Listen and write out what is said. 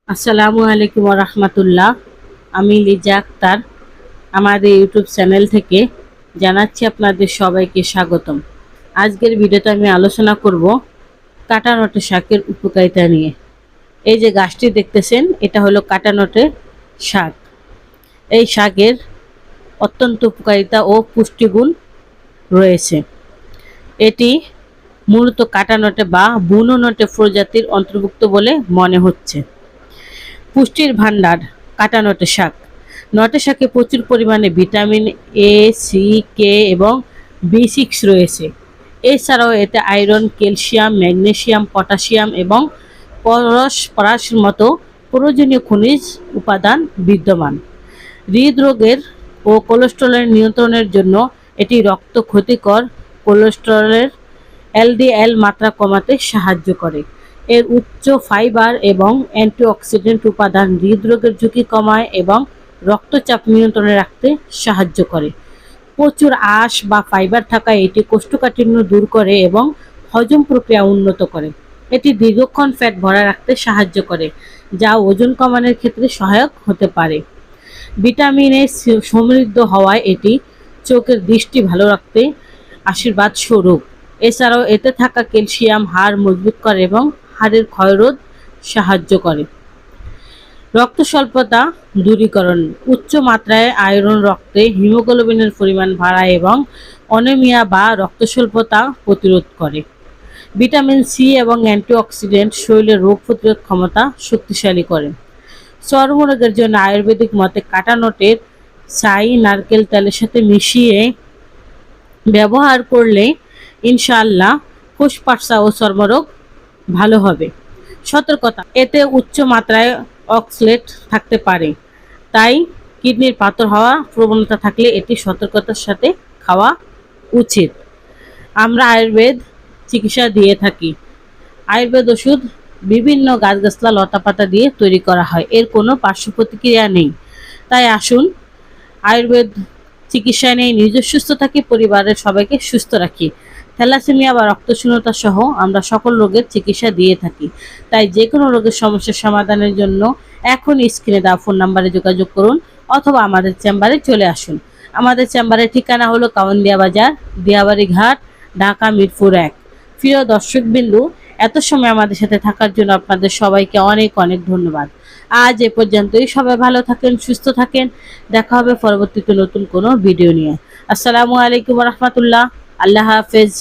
আসসালামু আলাইকুম রহমতুল্লাহ। আমি লিজা আক্তার আমাদের ইউটিউব চ্যানেল থেকে জানাচ্ছি আপনাদের সবাইকে স্বাগতম। আজকের ভিডিওতে আমি আলোচনা করব কাটানটে শাকের উপকারিতা নিয়ে। এই যে গাছটি দেখতেছেন, এটা হলো কাটানটে শাক। এই শাকের অত্যন্ত উপকারিতা ও পুষ্টিগুণ রয়েছে। এটি মূলত কাটানটে বা বুনো নটে প্রজাতির অন্তর্ভুক্ত বলে মনে হচ্ছে। পুষ্টির ভাণ্ডার কাটানটে শাক। নটে শাকে প্রচুর পরিমাণে ভিটামিন এ, সি, কে এবং B6 রয়েছে। এছাড়াও এতে আয়রন, ক্যালসিয়াম, ম্যাগনেসিয়াম, পটাশিয়াম এবং পটাশের মতো প্রয়োজনীয় খনিজ উপাদান বিদ্যমান। হৃদরোগের ও কোলেস্টেরলের নিয়ন্ত্রণের জন্য এটি রক্ত ক্ষতিকর কোলেস্টেরলের LDL মাত্রা কমাতে সাহায্য করে। এর উচ্চ ফাইবার এবং অ্যান্টিঅক্সিডেন্ট উপাদান হৃদরোগের ঝুঁকি কমায় এবং রক্তচাপ নিয়ন্ত্রণে রাখতে সাহায্য করে। প্রচুর আঁশ বা ফাইবার থাকায় এটি কোষ্ঠকাঠিন্য দূর করে এবং হজম প্রক্রিয়া উন্নত করে। এটি দীর্ঘক্ষণ ফ্যাট ভরা রাখতে সাহায্য করে, যা ওজন কমানোর ক্ষেত্রে সহায়ক হতে পারে। ভিটামিনে সমৃদ্ধ হওয়ায় এটি চোখের দৃষ্টি ভালো রাখতে আশীর্বাদ স্বরূপ। এছাড়াও এতে থাকা ক্যালসিয়াম হাড় মজবুত করে এবং হাড়ের ক্ষয়রোধ সাহায্য করে। রক্ত স্বল্পতা দূরীকরণ। উচ্চ মাত্রায় আয়রন রক্তে হিমোগ্লোবিনের পরিমাণ বাড়ায় এবং অ্যানিমিয়া বা রক্ত স্বল্পতা প্রতিরোধ করে। ভিটামিন সি এবং অ্যান্টিঅক্সিডেন্ট শরীরের রোগ প্রতিরোধ ক্ষমতা শক্তিশালী করে। চর্মরোগের জন্য আয়ুর্বেদিক মতে কাটানটের ছাই নারকেল তেলের সাথে মিশিয়ে ব্যবহার করলে ইনশাআল্লাহ ফুসফাসা ও চর্মরোগ ভালো হবে। সতর্কতা, এতে উচ্চ মাত্রায় অক্সালেট থাকতে পারে, তাই কিডনির পাথর হওয়ার প্রবণতা থাকলে এটি সতর্কতার সাথে খাওয়া উচিত। আমরা আয়ুর্বেদ চিকিৎসা দিয়ে থাকি। আয়ুর্বেদ ওষুধ বিভিন্ন গাছগাছলা লতাপাতা দিয়ে তৈরি করা হয়। এর কোনো পার্শ্ব প্রতিক্রিয়া নেই। তাই আসুন আয়ুর্বেদ চিকিৎসা নিয়ে নিজে সুস্থ থাকি, পরিবারের সবাইকে সুস্থ রাখি। থ্যালাসেমিয়া বা রক্তশূন্যতা সহ আমরা সকল রোগের চিকিৎসা দিয়ে থাকি। তাই যে কোনো রোগের সমস্যার সমাধানের জন্য এখন স্ক্রিনে দেওয়া ফোন নাম্বারে যোগাযোগ করুন অথবা আমাদের চেম্বারে চলে আসুন। আমাদের চেম্বারের ঠিকানা হলো কাউন্দিয়া বাজার, দিয়াবাড়ি ঘাট, ঢাকা মিরপুর 1। প্রিয় দর্শকবিন্দু, এত সময় আমাদের সাথে থাকার জন্য আপনাদের সবাইকে অনেক অনেক ধন্যবাদ। আজ এ পর্যন্তই। সবাই ভালো থাকেন, সুস্থ থাকেন। দেখা হবে পরবর্তীতে নতুন কোনো ভিডিও নিয়ে। আসসালামু আলাইকুম রহমতুল্লাহ। আল্লাহ হাফেজ।